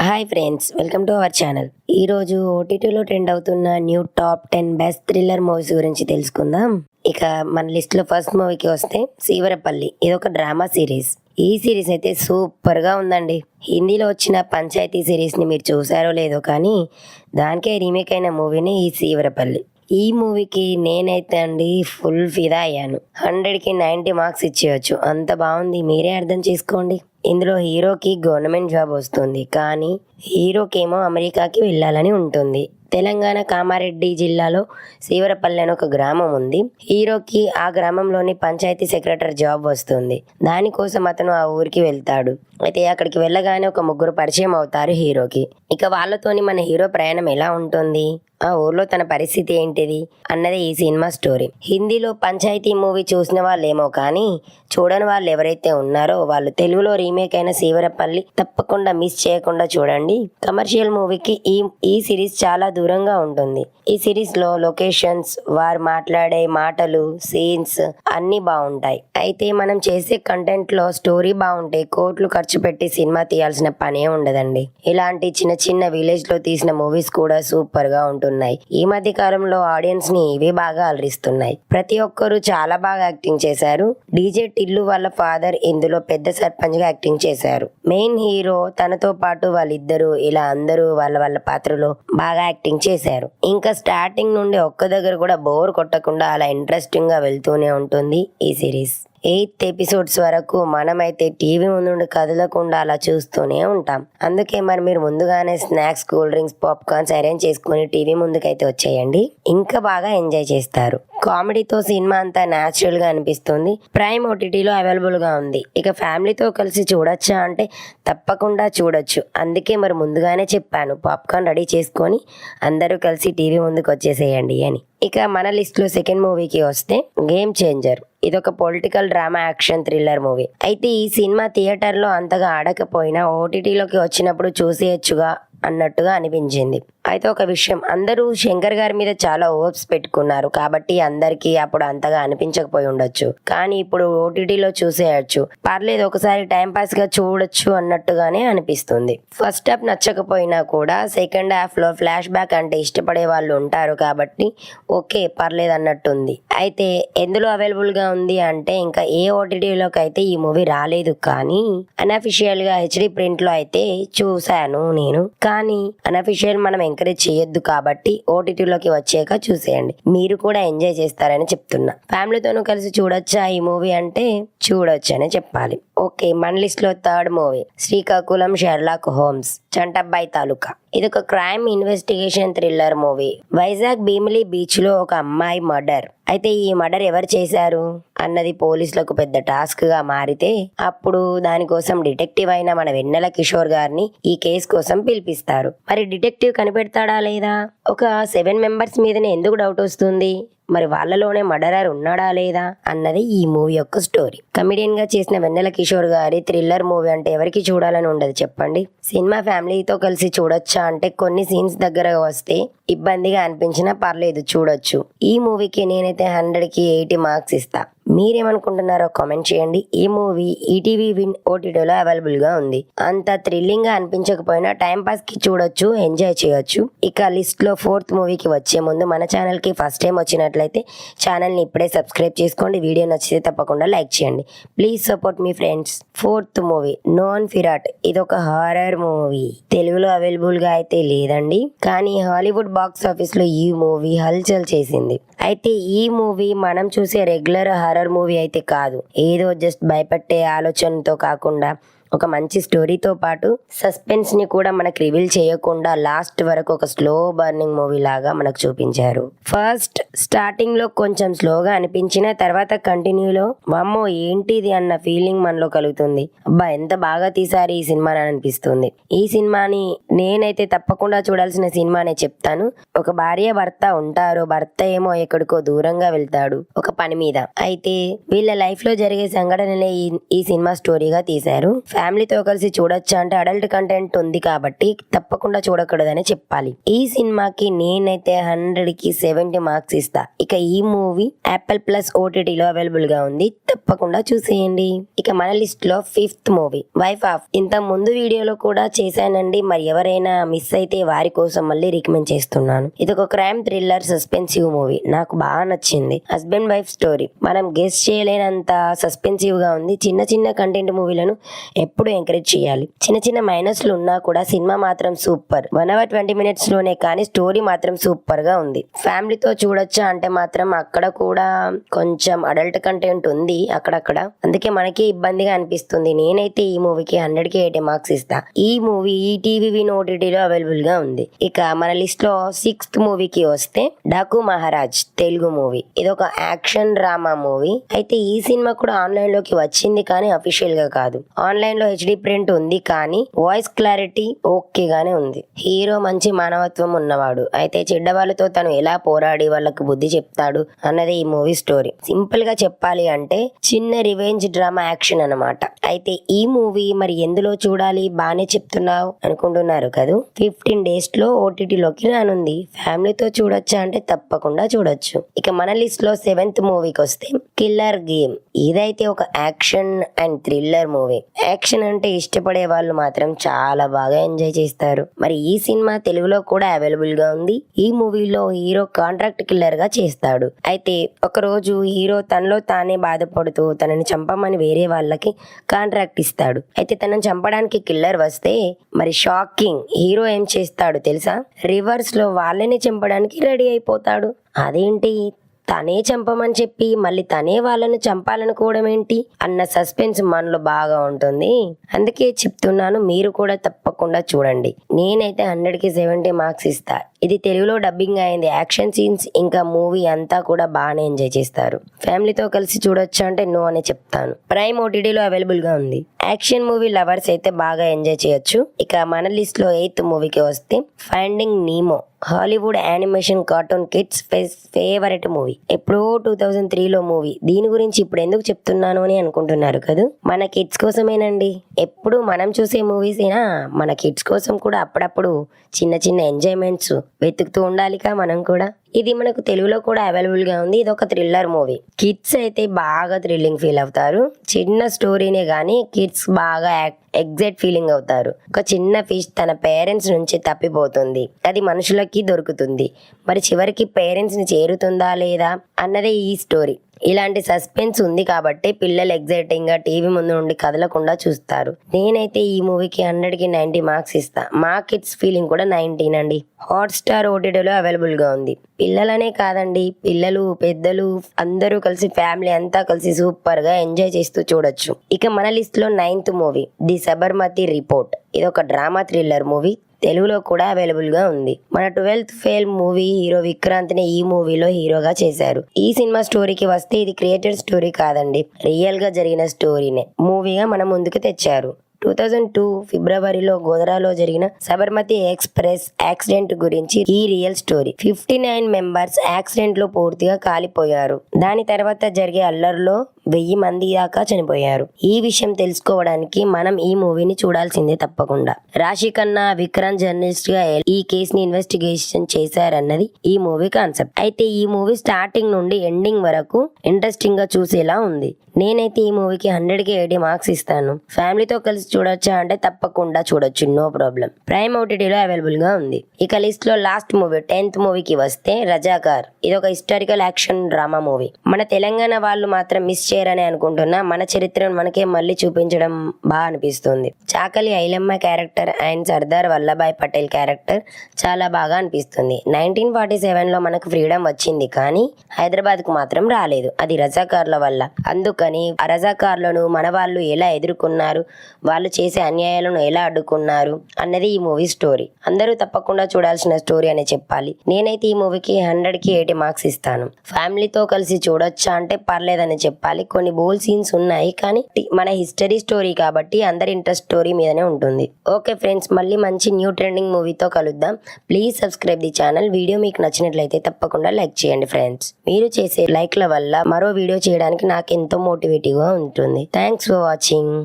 Hi friends, welcome to our channel. ఈరోజు ఓటీటీలో trend అవుతున్న new top 10 best thriller movies గురించి తెలుసుకుందాం. ఇక మన లిస్ట్లో ఫస్ట్ మూవీకి వస్తే సీవరపల్లి. ఇది ఒక డ్రామా సిరీస్. ఈ సిరీస్ అయితే సూపర్గా ఉందండి. హిందీలో వచ్చిన పంచాయతీ సిరీస్ని మీరు చూసారో లేదో కానీ దానికే రీమేక్ అయిన మూవీని ఈ సీవరపల్లి. ఈ మూవీకి నేనైతే అండి ఫుల్ ఫిదా అయ్యాను. 100కి 90 మార్క్స్ ఇచ్చేయచ్చు, అంత బాగుంది. మీరే అర్థం చేసుకోండి. ఇందులో హీరోకి గవర్నమెంట్ జాబ్ వస్తుంది, కానీ హీరోకేమో అమెరికాకి వెళ్ళాలని ఉంటుంది. తెలంగాణ కామారెడ్డి జిల్లాలో సీవరపల్లి అని ఒక గ్రామం ఉంది. హీరోకి ఆ గ్రామంలోని పంచాయతీ సెక్రటరీ జాబ్ వస్తుంది. దానికోసం అతను ఆ ఊరికి వెళ్తాడు. అయితే అక్కడికి వెళ్ళగానే ఒక ముగ్గురు పరిచయం అవుతారు హీరోకి. ఇక వాళ్ళతోని మన హీరో ప్రయాణం ఎలా ఉంటుంది, ఆ ఊర్లో తన పరిస్థితి ఏంటిది అన్నది ఈ సినిమా స్టోరీ. హిందీలో పంచాయతీ మూవీ చూసిన వాళ్ళేమో కానీ చూడని వాళ్ళు ఎవరైతే ఉన్నారో వాళ్ళు తెలుగులో రీమేక్ అయిన సీవరపల్లి తప్పకుండా మిస్ చేయకుండా చూడండి. కమర్షియల్ మూవీకి ఈ సిరీస్ చాలా దూరంగా ఉంటుంది. ఈ సిరీస్ లో లొకేషన్స్, వారు మాట్లాడే మాటలు, సీన్స్ అన్ని బాగుంటాయి. అయితే మనం చేసే కంటెంట్ లో స్టోరీ బాగుంటే కోట్లు ఖర్చు పెట్టి సినిమా తీయాల్సిన పనే ఉండదండి. ఇలాంటి చిన్న చిన్న విలేజ్ లో తీసిన మూవీస్ కూడా సూపర్ గా ఉంటున్నాయి. ఈ మధ్య కాలంలో ఆడియన్స్ ని ఇవే బాగా అలరిస్తున్నాయి. ప్రతి ఒక్కరు చాలా బాగా యాక్టింగ్ చేశారు. డీజే టిల్లు వాళ్ళ ఫాదర్ ఇందులో పెద్ద సర్పంచ్ గా యాక్టింగ్ చేశారు. మెయిన్ హీరో తనతో పాటు వాళ్ళిద్దరు ఇలా అందరూ వాళ్ళ పాత్రలో బాగా యాక్టింగ్ చేశారు. ఇంకా స్టార్టింగ్ నుండి ఒక్క దగ్గర కూడా బోర్ కొట్టకుండా అలా ఇంట్రెస్టింగ్ గా వెళ్తూనే ఉంటుంది ఈ సిరీస్. 8 ఎపిసోడ్స్ వరకు మనమైతే టీవీ ముందు కదలకుండా అలా చూస్తూనే ఉంటాం. అందుకే మరి మీరు ముందుగానే snacks, cool drinks, popcorns arrange చేసుకుని టీవీ ముందుకైతే వచ్చేయండి. ఇంకా బాగా ఎంజాయ్ చేస్తారు. కామెడీతో సినిమా అంతా న్యాచురల్ గా అనిపిస్తుంది. ప్రైమ్ ఓటీటీలో అవైలబుల్ గా ఉంది. ఇక ఫ్యామిలీతో కలిసి చూడొచ్చా అంటే తప్పకుండా చూడొచ్చు. అందుకే మరి ముందుగానే చెప్పాను, పాప్కార్న్ రెడీ చేసుకొని అందరూ కలిసి టీవీ ముందుకు వచ్చేసేయండి అని. ఇక మన లిస్ట్ లో సెకండ్ మూవీకి వస్తే గేమ్ చేంజర్. ఇదొక political drama action thriller movie. అయితే ఈ సినిమా థియేటర్ లో అంతగా ఆడకపోయినా ఓటీటీలోకి వచ్చినప్పుడు చూసేయచ్చుగా అన్నట్టుగా అనిపించింది. అయితే ఒక విషయం, అందరూ శంకర్ గారి మీద చాలా హోప్స్ పెట్టుకున్నారు కాబట్టి అందరికీ అప్పుడు అంతగా అనిపించకపోయి ఉండొచ్చు. కానీ ఇప్పుడు ఓటీటీలో చూసేయచ్చు, పర్లేదు, ఒకసారి టైం పాస్ గా చూడొచ్చు అన్నట్టుగానే అనిపిస్తుంది. ఫస్ట్ హాఫ్ నచ్చకపోయినా కూడా సెకండ్ హాఫ్ లో ఫ్లాష్ బ్యాక్ అంటే ఇష్టపడే వాళ్ళు ఉంటారు కాబట్టి ఓకే, పర్లేదు అన్నట్టుంది. అయితే ఎందులో అవైలబుల్ గా ఉంది అంటే ఇంకా ఏ ఓటీటీలోకి అయితే ఈ మూవీ రాలేదు, కానీ అన్అఫిషియల్ గా హెచ్డి ప్రింట్ లో అయితే చూశాను నేను. కానీ అన్అఫిషియల్ మనం ఎంకరేజ్ చేయొద్దు కాబట్టి ఓటీటీలోకి వచ్చాక చూసేయండి. మీరు కూడా ఎంజాయ్ చేస్తారని చెప్తున్నా. ఫ్యామిలీతోనూ కలిసి చూడొచ్చా ఈ మూవీ అంటే చూడొచ్చు అని చెప్పాలి. ఓకే, మన లిస్ట్ లో third movie Srikakulam Sherlock Holmes Chantabbai తాలూకా. ఇది ఒక crime investigation thriller movie. Vizag Bheemili beach లో ఒక అమ్మాయి మర్డర్. అయితే ఈ మర్డర్ ఎవరు చేశారు అన్నది పోలీసులకు పెద్ద టాస్క్ గా మారితే అప్పుడు దానికోసం డిటెక్టివ్ అయిన మన వెన్నెల కిషోర్ గారిని ఈ కేసు కోసం పిలిపిస్తారు. మరి డిటెక్టివ్ కనిపెడతాడా లేదా? ఒక 7 మెంబర్స్ మీదనే ఎందుకు డౌట్ వస్తుంది? మరి వాళ్ళలోనే మర్డరర్ ఉన్నాడా లేదా అన్నది ఈ మూవీ యొక్క స్టోరీ. కమెడియన్ గా చేసిన వెన్నెల కిషోర్ గారి థ్రిల్లర్ మూవీ అంటే ఎవరికి చూడాలని ఉండదు చెప్పండి. సినిమా ఫ్యామిలీతో కలిసి చూడొచ్చా అంటే కొన్ని సీన్స్ దగ్గర వస్తే ఇబ్బందిగా అనిపించినా పర్లేదు, చూడొచ్చు. ఈ మూవీకి నేనైతే 100కి 80 మార్క్స్ ఇస్తా. మీరేమనుకుంటున్నారో కామెంట్ చేయండి. ఈ మూవీ ఈటీవీ విన్ ఓటీటీలో అవైలబుల్ గా ఉంది. అంత థ్రిల్లింగ్ గా అనిపించకపోయినా టైం పాస్ కి చూడొచ్చు, ఎంజాయ్ చేయొచ్చు. ఇక లిస్ట్ లో ఫోర్త్ మూవీకి వచ్చే ముందు మన ఛానల్ కి ఫస్ట్ టైం వచ్చినట్లయితే ఛానల్ ని ఇప్పుడే సబ్స్క్రైబ్ చేసుకోండి. వీడియో నచ్చితే తప్పకుండా లైక్ చేయండి. ప్లీజ్ సపోర్ట్ మీ ఫ్రెండ్స్. ఫోర్త్ మూవీ నాన్ ఫిరాట్. ఇదొక హారర్ మూవీ. తెలుగులో అవైలబుల్ గా అయితే లేదండి, కానీ హాలీవుడ్ బాక్స్ ఆఫీస్ లో ఈ మూవీ హల్చల్ చేసింది. అయితే ఈ మూవీ మనం చూసే రెగ్యులర్ హారర్ మూవీ అయితే కాదు. ఏదో జస్ట్ భయపెట్టే ఆలోచనతో కాకుండా ఒక మంచి స్టోరీతో పాటు సస్పెన్స్ ని కూడా మనకు రివీల్ చేయకుండా లాస్ట్ వరకు ఒక స్లో బర్నింగ్ మూవీ లాగా మనకు చూపించారు. ఫస్ట్ స్టార్టింగ్ లో కొంచెం స్లోగా అనిపించిన తర్వాత కంటిన్యూలో వామ్మో ఏంటిది అన్న ఫీలింగ్ మనలో కలుగుతుంది. అబ్బా, ఎంత బాగా తీసారు ఈ సినిమాని అనిపిస్తుంది. ఈ సినిమాని నేనైతే తప్పకుండా చూడాల్సిన సినిమానే చెప్తాను. ఒక భార్య భర్త ఉంటారు. భర్త ఏమో ఎక్కడికో దూరంగా వెళ్తాడు ఒక పని మీద. అయితే వీళ్ళ లైఫ్ లో జరిగే సంఘటనలే ఈ సినిమా స్టోరీగా తీశారు. ఫ్యామిలీతో కలిసి చూడొచ్చా అంటే అడల్ట్ కంటెంట్ ఉంది కాబట్టి తప్పకుండా చూడకూడదని చెప్పాలి. ఈ సినిమాకి నేనైతే 100కి 70 మార్క్స్ ఇస్తా. ఇక ఈ మూవీ యాపిల్ ప్లస్ ఓటీటీలో అవైలబుల్ గా ఉంది, తప్పకుండా చూసేయండి. ఇక మన లిస్ట్ లో 5th మూవీ వైఫ్ ఆఫ్. ఇంత ముందు వీడియోలో కూడా చేశానండి, మరి ఎవరైనా మిస్ అయితే వారి కోసం మళ్ళీ రికమెండ్ చేస్తున్నాను. ఇది ఒక క్రైమ్ థ్రిల్లర్ సస్పెన్సివ్ మూవీ, నాకు బాగా నచ్చింది. హస్బెండ్ వైఫ్ స్టోరీ, మనం గెస్ చేయలేనంత సస్పెన్సివ్ గా ఉంది. చిన్న చిన్న కంటెంట్ మూవీలను ఎప్పుడు ఎంకరేజ్ చేయాలి. చిన్న చిన్న మైనస్లు ఉన్నా కూడా సినిమా మాత్రం సూపర్. 1 hour 20 minutes లోనే కానీ స్టోరీ మాత్రం సూపర్ గా ఉంది. ఫ్యామిలీతో చూడొచ్చా అంటే మాత్రం అక్కడ కూడా కొంచెం అడల్ట్ కంటెంట్ ఉంది అక్కడక్కడ, అందుకే మనకి ఇబ్బందిగా అనిపిస్తుంది. నేనైతే ఈ మూవీకి 100కి 80 మార్క్స్ ఇస్తా. ఈ మూవీ ఈటీవీ విన్ ఓటీటీలో అవైలబుల్ గా ఉంది. ఇక మన లిస్ట్ లో 6th మూవీకి వస్తే డాకు మహారాజ్ తెలుగు మూవీ. ఇది ఒక యాక్షన్ డ్రామా మూవీ. అయితే ఈ సినిమా కూడా ఆన్లైన్ లోకి వచ్చింది కానీ అఫీషియల్ గా కాదు. ఆన్లైన్ లో హెచ్డి ప్రింట్ ఉంది కానీ వాయిస్ క్లారిటీ ఓకే గానే ఉంది. హీరో మంచి మానవత్వం ఉన్నవాడు. అయితే చెడ్డవాళ్ళతో తను ఎలా పోరాడి వాళ్ళకు బుద్ధి చెప్తాడు అన్నది ఈ మూవీ స్టోరీ. సింపుల్ గా చెప్పాలి అంటే చిన్న రివెంజ్ డ్రామా యాక్షన్ అన్నమాట. అయితే ఈ మూవీ మరి ఎందులో చూడాలి, బానే చెప్తున్నావు అనుకుంటున్నారు కదా. 15 days లో ఓటీటీలోకి రానుంది. ఫ్యామిలీతో చూడొచ్చా అంటే తప్పకుండా చూడొచ్చు. ఇక మన లిస్ట్ లో 7th మూవీకి వస్తే కిల్లర్ గేమ్. ఇదైతే ఒక action and thriller movie. Action అంటే ఇష్టపడే వాళ్ళు మాత్రం చాలా బాగా ఎంజాయ్ చేస్తారు. మరి ఈ సినిమా తెలుగులో కూడా అవైలబుల్ గా ఉంది. ఈ మూవీలో హీరో కాంట్రాక్ట్ కిల్లర్ గా చేస్తాడు. అయితే ఒక రోజు హీరో తనలో తానే బాధపడుతూ తనని చంపమని వేరే వాళ్ళకి కాంట్రాక్ట్ ఇస్తాడు. అయితే తనని చంపడానికి కిల్లర్ వస్తే మరి షాకింగ్, హీరో ఏం చేస్తాడు తెలుసా? రివర్స్ లో వాళ్ళని చంపడానికి రెడీ అయిపోతాడు. అదేంటి, తనే చంపమని చెప్పి మళ్ళీ తనే వాళ్ళను చంపాలనుకోవడం ఏంటి అన్న సస్పెన్స్ మనలో బాగా ఉంటుంది. అందుకే చెప్తున్నాను, మీరు కూడా తప్పకుండా చూడండి. నేనైతే 100కి 70 మార్క్స్ ఇస్తా. ఇది తెలుగులో డబ్బింగ్ అయింది. యాక్షన్ సీన్స్ ఇంకా మూవీ అంతా కూడా బాగానే ఎంజాయ్ చేస్తారు. ఫ్యామిలీతో కలిసి చూడొచ్చు అంటే నో అని చెప్తాను. ప్రైమ్ ఓటీటీలో అవైలబుల్ గా ఉంది. యాక్షన్ మూవీ లవర్స్ అయితే బాగా ఎంజాయ్ చేయొచ్చు. ఇక మన లిస్ట్ లో 8th మూవీకి వస్తే finding Nemo. Hollywood animation cartoon kids favourite movie. ఎప్పుడో 2003లో మూవీ. దీని గురించి ఇప్పుడు ఎందుకు చెప్తున్నాను అని అనుకుంటున్నారు కదా. మన కిడ్స్ కోసమేనండి. ఎప్పుడు మనం చూసే మూవీస్ అయినా మన కిడ్స్ కోసం కూడా అప్పుడప్పుడు చిన్న చిన్న ఎంజాయ్మెంట్స్ వెతుకుతూ ఉండాలిగా మనం కూడా. ఇది మనకు తెలుగులో కూడా అవైలబుల్ గా ఉంది. ఇది ఒక థ్రిల్లర్ మూవీ. కిడ్స్ అయితే బాగా థ్రిల్లింగ్ ఫీల్ అవుతారు. చిన్న స్టోరీనే గానీ కిడ్స్ బాగా ఎగ్జైట్ ఫీలింగ్ అవుతారు. ఒక చిన్న ఫిష్ తన పేరెంట్స్ నుంచి తప్పిపోతుంది, అది మనుషులకి దొరుకుతుంది. మరి చివరికి పేరెంట్స్ ని చేరుతుందా లేదా అన్నదే ఈ స్టోరీ. ఇలాంటి సస్పెన్స్ ఉంది కాబట్టి పిల్లలు ఎగ్జైటింగ్ గా టీవీ ముందు నుండి కదలకుండా చూస్తారు. నేనైతే ఈ మూవీకి 100కి 90 మార్క్స్ ఇస్తా. మా కిడ్స్ ఫీలింగ్ కూడా 19 అండి. హాట్స్టార్ ఓటీటీలో అవైలబుల్ గా ఉంది. పిల్లలనే కాదండి, పిల్లలు పెద్దలు అందరూ కలిసి ఫ్యామిలీ అంతా కలిసి సూపర్ గా ఎంజాయ్ చేస్తూ చూడొచ్చు. ఇక మన లిస్ట్ లో 9th movie the Sabarmati report. ఇది ఒక డ్రామా థ్రిల్లర్ మూవీ. తెలుగులో కూడా అవైలబుల్ గా ఉంది. మన 12th fail movie hero Vikrant ని ఈ మూవీలో హీరోగా చేశారు. ఈ సినిమా స్టోరీకి వస్తే ఇది క్రియేటెడ్ స్టోరీ కాదండి, రియల్ గా జరిగిన స్టోరీనే మూవీగా మన ముందుకు తెచ్చారు. 2002 ఫిబ్రవరిలో గోధరాలో జరిగిన సబర్మతి ఎక్స్ప్రెస్ యాక్సిడెంట్ గురించి ఈ రియల్ స్టోరీ. 59 మెంబర్స్ యాక్సిడెంట్ లో పూర్తిగా కాలిపోయారు. దాని తర్వాత జరిగే అల్లర్లో 1000 మంది దాకా చనిపోయారు. ఈ విషయం తెలుసుకోవడానికి మనం ఈ మూవీని చూడాల్సిందే తప్పకుండా. రాశి ఖన్నా విక్రాంత్ జర్నలిస్ట్ గా ఈ కేసుని ఇన్వెస్టిగేషన్ చేశారన్నది ఈ మూవీ కాన్సెప్ట్. అయితే ఈ మూవీ స్టార్టింగ్ నుండి ఎండింగ్ వరకు ఇంట్రెస్టింగ్ గా చూసేలా ఉంది. నేనైతే ఈ మూవీకి 100కి 80 మార్క్స్ ఇస్తాను. ఫ్యామిలీతో కలిసి చూడొచ్చా అంటే తప్పకుండా చూడొచ్చు, నో ప్రాబ్లం. ప్రైమ్ ఓటీటీలో అవైలబుల్ గా ఉంది. ఇక లిస్ట్ లో లాస్ట్ మూవీ 10th మూవీకి వస్తే రజాకార్. ఇది ఒక హిస్టారికల్ యాక్షన్ డ్రామా మూవీ. మన తెలంగాణ వాళ్ళు మాత్రం మిస్ చేయరని అనుకుంటున్నా. మన చరిత్రను మనకే మళ్ళీ చూపించడం బాగా అనిపిస్తుంది. Chakali Ailamma character and Sardar Vallabhbhai Patel character చాలా బాగా అనిపిస్తుంది. 1947లో మనకు ఫ్రీడమ్ వచ్చింది కానీ హైదరాబాద్ కు మాత్రం రాలేదు. అది రజాకార్ల వల్ల. అందుకని ఆ రజాకార్లను మన వాళ్ళు ఎలా ఎదుర్కొన్నారు, వాళ్ళు చేసే అన్యాయాలను ఎలా అడ్డుకున్నారు అన్నది ఈ మూవీ స్టోరీ. అందరూ తప్పకుండా చూడాల్సిన స్టోరీ అని చెప్పాలి. నేనైతే ఈ మూవీకి 100కి 80 మార్క్స్ ఇస్తాను. ఫ్యామిలీతో కలిసి చూడొచ్చా అంటే పర్లేదని చెప్పాలి. కొన్ని బోల్ సీన్స్ ఉన్నాయి కానీ మన హిస్టరీ స్టోరీ కాబట్టి అందరి ఇంట్రెస్ట్ స్టోరీ మీదనే ఉంటుంది. ఓకే ఫ్రెండ్స్, మళ్ళీ మంచి న్యూ ట్రెండింగ్ మూవీతో కలుద్దాం. Please subscribe the channel. Video మీకు నచ్చినట్లయితే తప్పకుండా లైక్ చేయండి ఫ్రెండ్స్. మీరు చేసే లైక్ల వల్ల మరో వీడియో చేయడానికి నాకు ఎంతో మోటివేటివ్ గా ఉంటుంది. Thanks for watching.